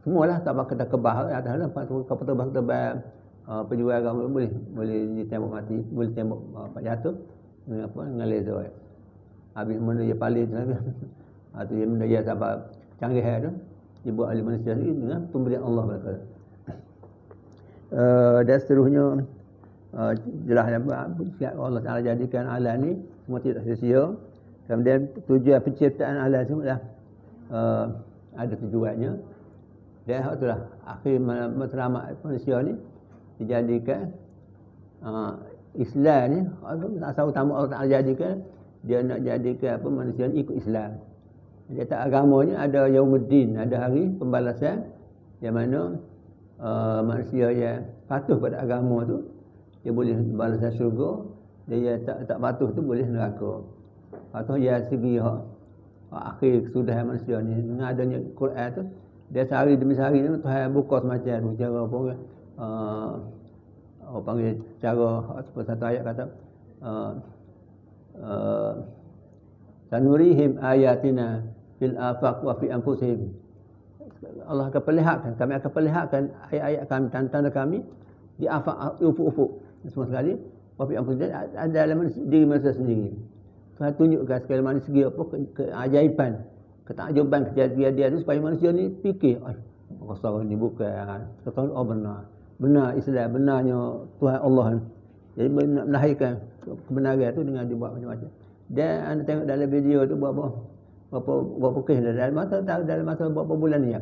semualah tak bakal kebah atas kapal terbang penjual agama boleh ditembak mati, boleh tembak jatuh dengan laser. Habis mana dia paling tu atau dia benda dia sampai canggih tu dibuat oleh manusia ni dengan pemberian Allah belaka. Dan seterusnya jelas Allah Taala jadikan alam ni semua tidak sia-sia. Kemudian tujuan penciptaan alam semua ada tujuannya. Dan hak itulah akhir matlamat manusia ni dijadikan Islam ni asal utama Allah Taala jadikan dia nak jadikan apa manusia ni ikut Islam. Dia tak agamanya ada Yaumuddin, ada hari pembalasan yang mana manusia yang patuh pada agama tu dia boleh balasan syurga, dia tak patuh tu boleh neraka. Atau ya segi akhir kesudahan manusia ni dengan adanya Quran tu dia sehari demi sehari ni Tuhan buka semacam tu cara apa orang panggil cara satu ayat kata sanurihim ayatina fil afaq wa fi anfusihim. Allah akan perlihatkan, kami akan perlihatkan ayat-ayat kami, tanda-tanda kami di afaq, ufuk-ufuk semua sekali, wa fi anfusihim, ada dalam diri manusia sendiri. Tuhan tunjukkan sekali mana segi apa keajaiban, ketakjuban kejadian dia tu supaya manusia ni fikir, rasa ni bukan kata benar Islam, benarnya Tuhan Allah. Jadi melahirkan kebenaran tu dengan dibuat macam-macam. Dan anda tengok dalam video tu berapa kes dalam masa berapa bulan ni ya.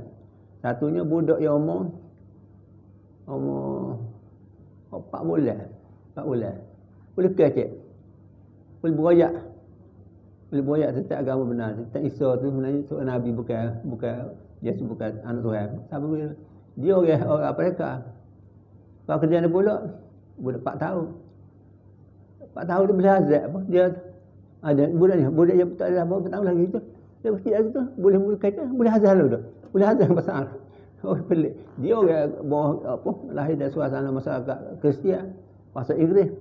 Satunya budak yang umur 4 bulan. Boleh kecek. Boleh beroyak tentang agama benar. Tentang Isa tu sebenarnya seorang nabi bukan Yesus bukan anak Tuhan. Siapa dia orang mereka. Kalau kerja dia pula budak 4 tahun. 4 tahun dia boleh azab apa? Dia ada budak yang tak ada apa tahun lagi tu. Dia kecil lagi tu boleh kata boleh azab lu tu. Boleh azab pasal. Oh pelik. Dia orang apa lahir dari suasana masyarakat Kristian, bahasa Inggeris.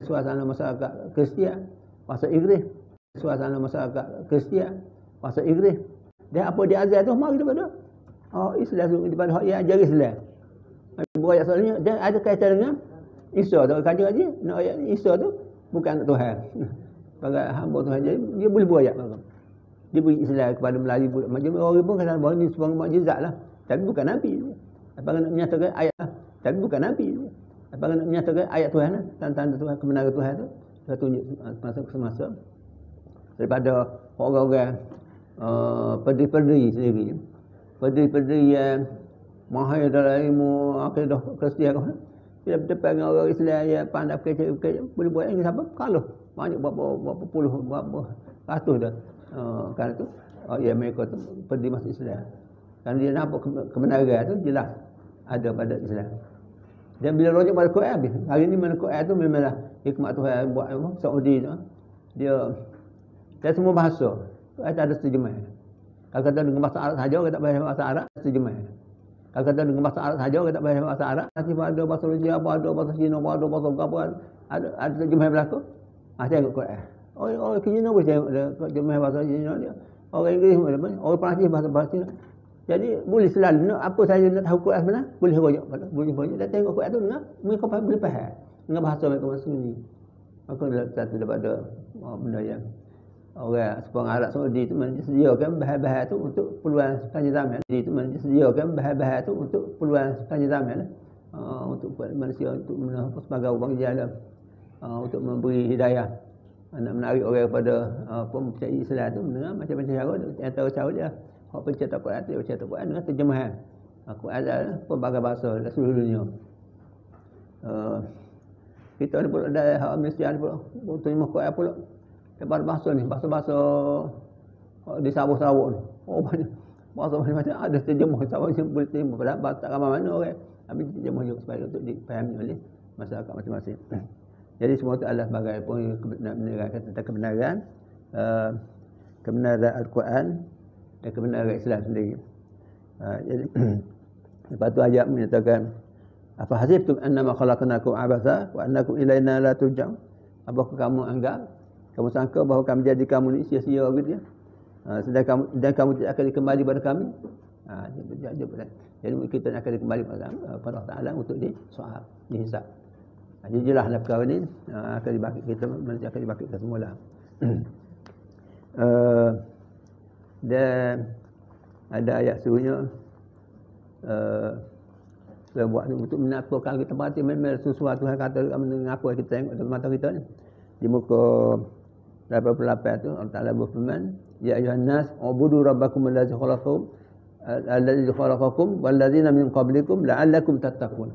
Suasana masyarakat Kristian, bahasa Inggeris. Suasana masyarakat Kristian, bahasa Inggeris. Dia apa dia azab tu mari daripada Islam daripada hak yang ajar Islam. Beroyak soalnya dia ada kaitan dengan Isa tu. Kaji aja nak ayat Isa tu bukan anak Tuhan. Sebagai hamba Tuhan dia boleh beroyak. Dia beri Islam kepada Melayu macam orang pun kata bahawa ini sebuah mukjizat lah. Tapi bukan nabi. Apakah nak menyatakan ayat lah. Tapi bukan nabi. Apakah nak menyatakan ayat Tuhan lah. Tanda-tanda Tuhan, kebenaran Tuhan tu. Dia tunjuk semasa daripada orang-orang perdiri-perdiri sendiri. Perdiri-perdiri yang mahir dalam ilmu akidah Kristian kan. Dia berdepan dengan orang Islam yang pandai kecil-kecil boleh buat ini siapa? Kalau banyak berapa puluh berapa ratus dah. Kan tu ya mereka tu perdiri masuk Islam. Kan dia nampak kebenaran tu jelas ada pada Islam. Dan bila rujuk pada Quran habis. Hari ni mana Quran tu memanglah hikmat Tuhan buat Saudi tu. Dia semua bahasa. Ada terjemah. Kalau kata dengan bahasa Arab saja, orang tak boleh bahasa Arab, terjemah. Kalau kata dengan bahasa Arab saja, orang tak boleh bahasa Arab, nanti ada bahasa Rusia, ada bahasa Cina, ada bahasa apa, ada terjemah berlaku. Tengok Quran. Orang Cina boleh tengok terjemah bahasa Cina dia. Orang Inggeris boleh, orang Perancis bahasa Cina. Jadi boleh selalu apa saja nak tahu Quran sebenar, boleh rujuk, boleh rujuk. Dan tengok Quran tu dengar, mereka boleh faham dengan bahasa mereka masing ni. Maka satu daripada benda yang orang seorang Arab Saudi itu disediakan bahan-bahan tu untuk keperluan sepanjang zaman. Itu disediakan bahan-bahan tu untuk keperluan sepanjang zaman. Untuk manusia untuk sebagai orang jalan, untuk memberi hidayah, nak menarik orang kepada mempercayai Islam tu dengan macam-macam cara. Antara cara dia hak pencetak Quran tu, pencetak Quran dengan terjemahan Quran dalam pelbagai bahasa dalam seluruh dunia. Kita ni pula ada hak Malaysia ni pula terjemah Quran pula daripada bahasa ni, bahasa-bahasa di Sabah-Sabah ni. Banyak bahasa macam-macam ada terjemah Sabah yang boleh terjemah pada bahasa ramai mana orang. Tapi terjemah juga supaya untuk dipahami oleh masyarakat masing-masing. Jadi semua itu adalah sebagai menerangkan tentang kebenaran Al-Quran dan kebenaran Islam sendiri. Jadi lepas tu ayat menyatakan, apa hasibtum annama khalaqnakum abatha wa annakum ilaina la turja'un? Apakah kamu anggap, kamu sangka bahawa kami jadi kamu ni sia-sia gitu ya? Dan kamu tidak akan kembali pada kami? Jadi kita akan kembali pada Allah Ta'ala untuk disoal, dihisab. Jadi jelaslah perkara ni akan dibangkit kita, manusia akan dibangkitkan semula. Dan ada ayat suruhnya buat untuk menaklukkan kita berarti memang sesuatu yang kata apa kita tengok dalam mata kita ni. Di muka 88 tu Allah Ta'ala berfirman, ya ayuhan nas ubudu rabbakum allazi khalaqakum wallazina min qablikum la'allakum tattaqun.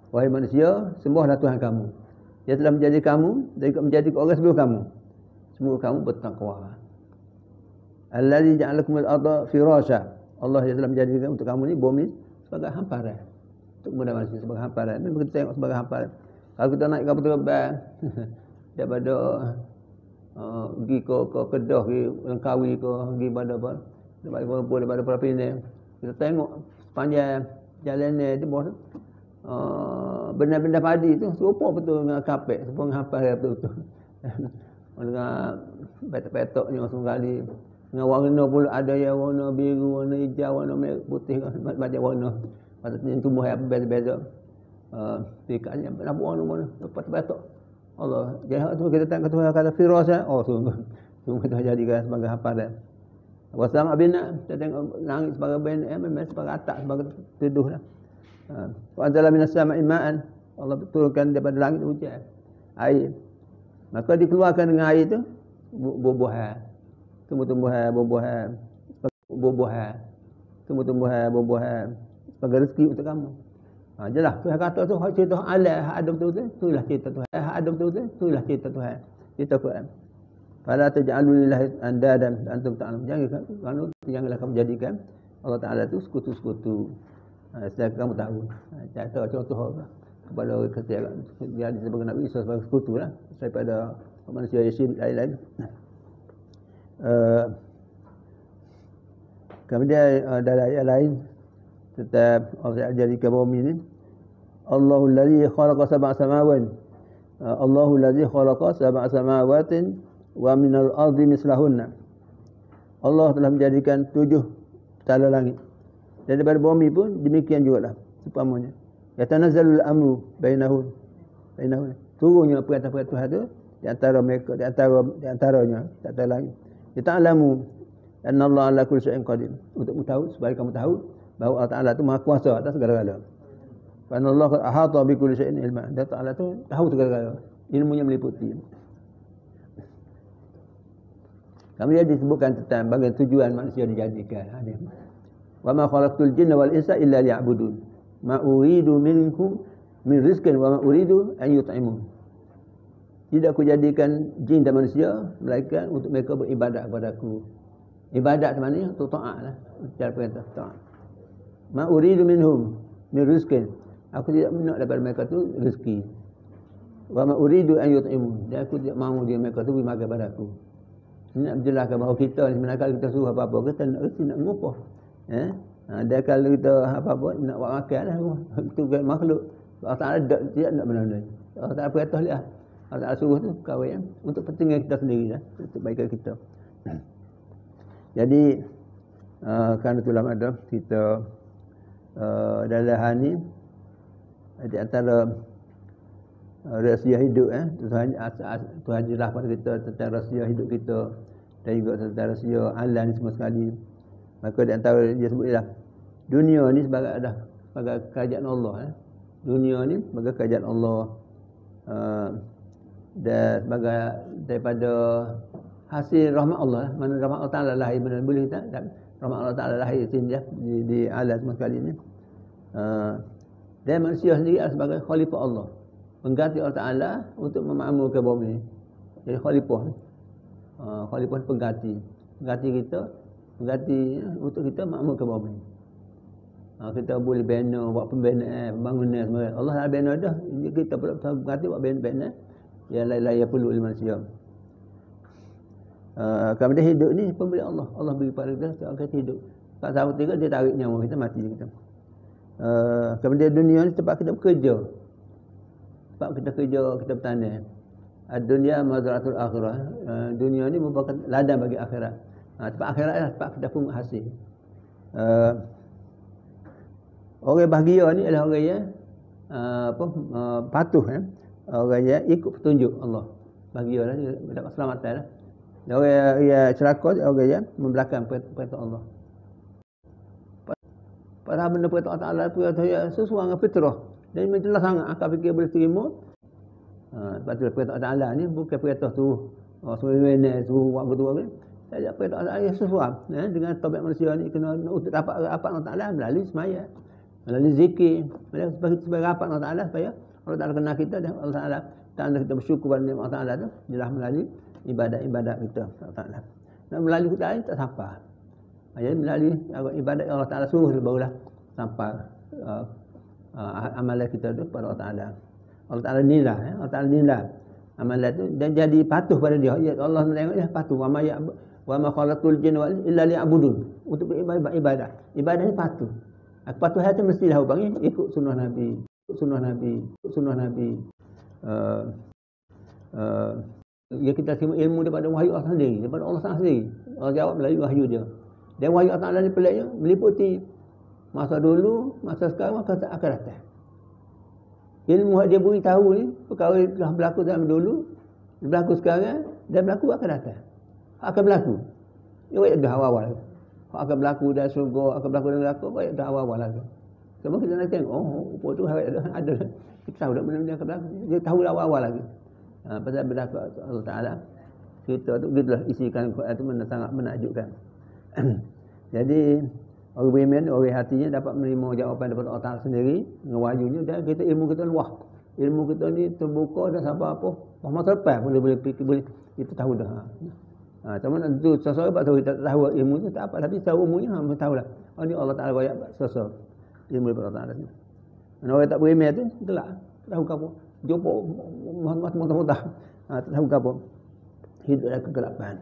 Wahai manusia, sembahlah Tuhan kamu. Dia telah menjadi kamu dan juga menjadi orang sebelum kamu. Semoga kamu bertakwa. Allazi ja'alakumul arda firasha. Allah yang telah menjadikan untuk kamu ni bumi sebagai hamparan. Untuk mudah manusia sebagai hamparan. Memang kita tengok sebagai hamparan. Kalau kita naik kapal terbang daripada pergi ke Kedah, pergi Langkawi ke, pergi daripada Pulau Pinang, kita tengok sepanjang jalan ni di bawah benda-benda padi tu serupa betul dengan kapek, serupa dengan hamparan betul-betul. Dengan petok-petoknya semua kali. Dengan warna pula ada yang warna biru, warna hijau, warna merah, putih, macam warna. Patutnya tumbuh yang berbeza-beza. Pikatnya berapa warna-warna, petok-petok. Allah. Jadi tu kita tengok Tuhan kata firasa, sungguh kita jadikan sebagai hamparan. Wasama bina, kita tengok langit sebagai bina, memang sebagai atap, sebagai teduh lah. Wa anzala minas sama'i ma'an, Allah turunkan daripada langit hujan, air. Maka dikeluarkan dengan air tu buah-buahan, tumbuh-tumbuhan, buah-buahan, tumbuh-tumbuhan, buah-buahan sebagai rezeki untuk kamu. Jelas Tuhan kata tu hak cerita Allah, hak ada betul-betul, itulah cerita Tuhan. Hak ada betul-betul, itulah cerita Tuhan. Cerita Quran. Fala taj'alu lillahi andadan antum ta'lamun. Janganlah kamu jadikan Allah Taala tu sekutu-sekutu. Sedangkan kamu tahu. Contoh kepada orang kafir dia disebut Nabi Isa sebagai sekutu lah daripada manusia yang syirik lain-lain. Kemudian dalam ayat lain tetap Allah jadikan bumi ni Allahul ladzi khalaqa sab'a samawati Allahul ladzi khalaqa sab'a samawatin wa minal ardi mislahunna. Allah telah menjadikan 7 tala langit. Dan daripada bumi pun demikian jugalah sepamanya. Yatanazzalul amru bainahun. Turunnya perintah-perintah tu di antara mereka, di antaranya langit. Ta'lamu anna Allah ala kulli syai'in qadir. Untuk tahu, supaya kamu tahu bahawa Allah Ta'ala itu maha kuasa atas segala-galanya. Karena Allah ahata bi kulli syai'in ilma. Dan Ta'ala itu tahu segala-galanya. Ilmunya meliputi. Kemudian disebutkan tentang bagaimana tujuan manusia dijadikan. Wa ma khalaqtul jinna wal insa illa liya'budun. Ma uridu minkum min rizqin wa ma uridu an yut'imun. Tidak aku jadikan jin dan manusia melainkan untuk mereka beribadat kepada-Aku. Ibadat maknanya untuk taat lah. Cara perintah taat. Ma uridu minhum min rizqin. Aku tidak nak daripada mereka tu rezeki. Wa ma uridu an yut'imun. Dan aku tidak mahu dia mereka tu beri makan pada-Aku. nak menjelaskan bahawa kita ni sebenarnya kalau kita suruh apa-apa, kita nak reti nak ngupah. Dan kalau kita apa-apa nak buat makan lah, itu kan makhluk. Allah Ta'ala tidak nak benda-benda. Allah Ta'ala perintah dia. Allah Ta'ala suruh tu kahwin untuk kepentingan kita sendiri lah, untuk kebaikan kita. Jadi kerana itulah ada kita dalam hal ni di antara rahsia hidup Tuhan jelas pada kita tentang rahsia hidup kita dan juga tentang rahsia alam ni semua sekali. Maka di antara dia sebut ialah dunia ni sebagai kerajaan Allah. Dunia ni sebagai kerajaan Allah, dan sebagai daripada hasil rahmat Allah. Mana rahmat Allah Ta'ala lahir benar boleh tak? Rahmat Allah Ta'ala lahir sini di alam semua sekali ni. Dan manusia sendiri adalah sebagai khalifah Allah, pengganti Allah Ta'ala untuk memakmurkan bumi. Jadi khalifah pengganti kita, pengganti untuk kita makmurkan bumi. Kita boleh bina, buat pembangunan semua. Allah Ta'ala bina dah, kita pula pengganti buat bina yang lain-lain yang perlu oleh manusia. Kemudian hidup ni pemberi Allah. Allah beri pada kita kita hidup. Tak tahu tiga dia tarik nyawa kita, mati kita. Kemudian dunia ni tempat kita bekerja. Tempat kita kerja, kita bertanding. Dunia mazratul akhirah. Dunia ni merupakan ladang bagi akhirat. Tempat akhirat adalah tempat kita pungut hasil. Orang bahagia ni adalah orang yang patuh, orang yang ikut petunjuk Allah. Bahagia lah, dia dapat keselamatan lah. Orang yang celaka, orang yang membelakang perintah Allah. Padahal benda perintah Allah Ta'ala perintah yang sesuai dengan fitrah. Dan menjelas sangat akal fikir boleh terima. Sebab tu perintah Allah Ta'ala ni bukan perintah tu sebenarnya tu buat betul kan. Dia perintah Allah Ta'ala yang sesuai dengan tabiat manusia ni, kena untuk dapat rapat Allah Ta'ala melalui semaya, melalui zikir, sebagai rapat Allah Ta'ala supaya Allah Ta'ala kenal kita, dan Allah Ta'ala tanda kita bersyukur pada nikmat Allah Ta'ala tu jelas melalui ibadat kita Allah Ta'ala. Nak melalui kita lain tak sampai. Jadi melalui ibadat yang Allah Ta'ala suruh barulah sampai amalan kita tu pada Allah Ta'ala. Allah Ta'ala nilai, Allah Ta'ala nilai amalan tu dan jadi patuh pada dia. Ya Allah tengok dia patuh. Wa ma khalaqtul jinna wal illa liya'budun. Untuk beribadah. Ibadah ni patuh. Kepatuhan tu mestilah panggil ikut sunnah Nabi. Ya kita terima ilmu daripada wahyu Allah sendiri, daripada Allah sendiri. Allah jawab melalui wahyu dia. Dan wahyu Allah Ta'ala ni peliknya meliputi masa dulu, masa sekarang, masa akan datang. Ilmu yang dia beri tahu ni perkara telah berlaku zaman dulu, berlaku sekarang dan berlaku akan datang. Akan berlaku. Dia dah awal-awal. Akan berlaku dan surga, akan berlaku dan neraka, dah awal-awal lagi. Semua kita nak tengok, apa tu ada. Kita tahu dah benda-benda akan berlaku. Dia tahu awal-awal lagi. Pasal berlaku Allah Ta'ala, kita tu gitulah isikan Quran tu sangat menakjubkan. Jadi orang beriman, orang hatinya dapat menerima jawapan daripada Allah Ta'ala sendiri dengan wahyunya, dan kita ilmu kita luas. Ilmu kita ni terbuka dan sabar apa masa lepas boleh kita tahu dah. Cuma tu sesuatu sebab kita tak tahu ilmu tu tak apa, tapi tahu umumnya hang tahulah. Ni Allah Ta'ala royak sesuatu ilmu daripada Allah Ta'ala. Orang tak beriman tu gelak, tahu ke apa? Jumpa muntah-muntah. Tak tahu ke apa? Hidup dalam kegelapan.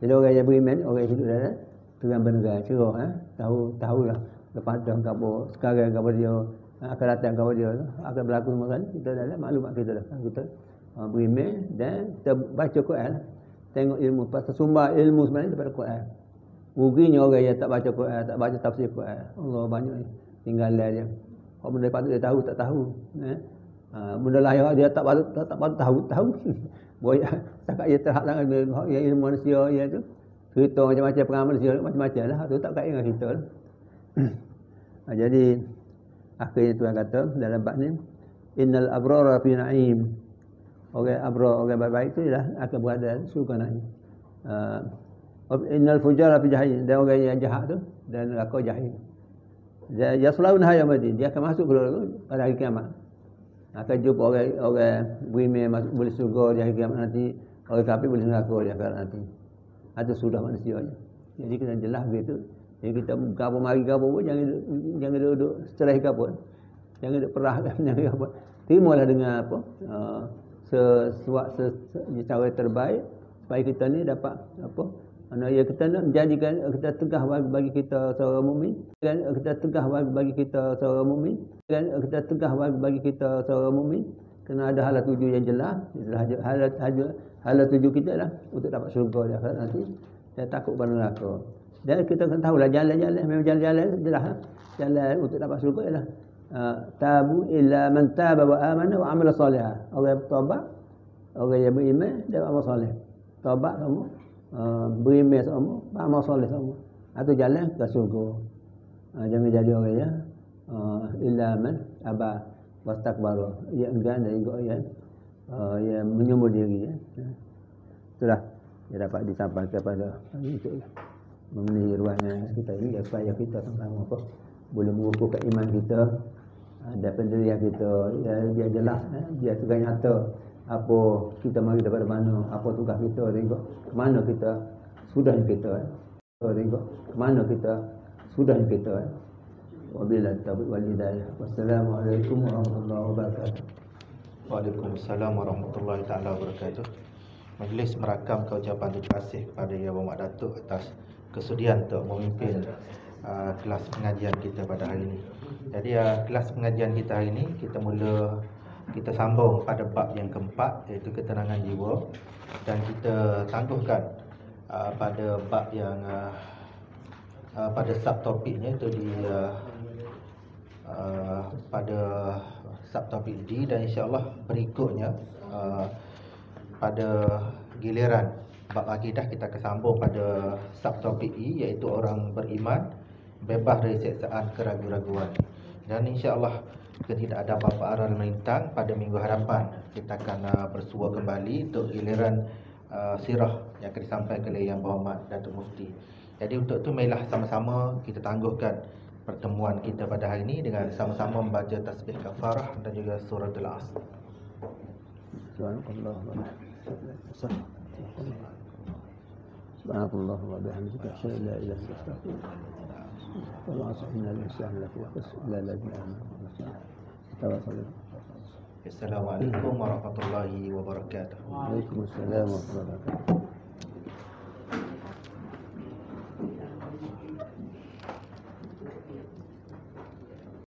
Jadi orang yang beriman, orang yang hidup dalam terang benderang, cerah, tahulah lepas dah ke apa, sekarang ke apa dia, akan datang ke apa dia, akan berlaku semua kali. Kita dalam maklumat kita dah. Kita beriman dan kita baca Quran. Tengok ilmu, pasal sumber ilmu sebenarnya daripada Quran. Ruginya orang yang tak baca Quran, tak baca tafsir Quran. Allah banyak tinggalan dia. Kalau benda patut dia tahu, tak tahu. Benda lahir dia tak patut tahu. Boya setakat ia terhad sangat yang ilmu manusia ia tu. Cerita macam-macam pengalaman manusia macam-macam lah. Tu tak kait dengan kita lah. Jadi akhirnya Tuhan kata dalam bab ni, innal abrara fi na'im. Orang abrar, orang baik-baik tu ialah akan berada surga na'im. Innal fujara fi jahim. Dan orang yang jahat tu dan neraka jahim. Yaslauna yaumadin. Dia akan masuk ke dalam pada hari kiamat. Akan jumpa orang beriman masuk boleh surga di hari kiamat nanti, orang kafir boleh neraka di akhirat nanti. Itu sudah manusianya. Jadi kita jelas begitu. Jadi kita gapo mari gapo pun jangan duduk stres gapo. Jangan duduk perah jangan gapo. Terimalah dengan apa? Sesuatu cara terbaik supaya kita ni dapat apa? Ya kita nak menjadikan kita tegah bagi kita seorang mukmin, kan kita tegah bagi kita seorang mukmin, kan kita tegah bagi kita seorang mukmin, kena ada hala tuju yang jelas. Hala tuju kita lah untuk dapat syurga di akhirat nanti. Dan takut pada neraka. Dan kita kena tahulah jalan-jalan, memang jalan-jalan jelas. Jalan untuk dapat syurga ialah tabu illa man taba wa amana wa amila salihah. Orang yang bertaubat, orang yang beriman dan amal soleh. Taubat semua, beriman semua, amal soleh semua. Itu jalan ke syurga. Jangan jadi orang yang illa man aba wastakbara. Ia enggan dan yang menyumbur diri. Itulah yang dapat disampaikan kepada untuk memenuhi ruangan kita ini supaya kita sama-sama apa boleh mengukuhkan iman kita dan pendirian kita, dia jelas, dia tegas nyata apa kita mari daripada mana, apa tugas kita, tengok ke mana kita sudah kita, tengok ke mana kita sudah kita. Wabillahi taufiq wal hidayah. Wassalamualaikum warahmatullahi wabarakatuh. Waalaikumsalam warahmatullahi taala wabarakatuh. Majlis merakamkan ucapan terima kasih kepada Yang Berhormat Datuk atas kesudian untuk memimpin kelas pengajian kita pada hari ini. Jadi kelas pengajian kita hari ini kita sambung pada bab yang keempat, iaitu ketenangan jiwa, dan kita tangguhkan pada bab yang pada subtopiknya itu pada subtopik D, dan insya-Allah berikutnya pada giliran bab akidah kita akan sambung pada subtopik E, iaitu orang beriman bebas dari siksaan keraguan-raguan. Dan insya-Allah jika tidak ada apa-apa aral melintang, pada minggu hadapan kita akan bersua kembali untuk giliran sirah yang akan disampaikan oleh Yang Berhormat Datuk Mufti. Jadi untuk itu marilah sama-sama kita tangguhkan pertemuan kita pada hari ini dengan sama-sama membaca tasbih kafarah dan juga surah Al-Asr. Subhanallah wa bihamdihi asyhadu an la ilaha illa anta Assalamualaikum warahmatullahi wabarakatuh. Waalaikumsalam warahmatullahi wabarakatuh.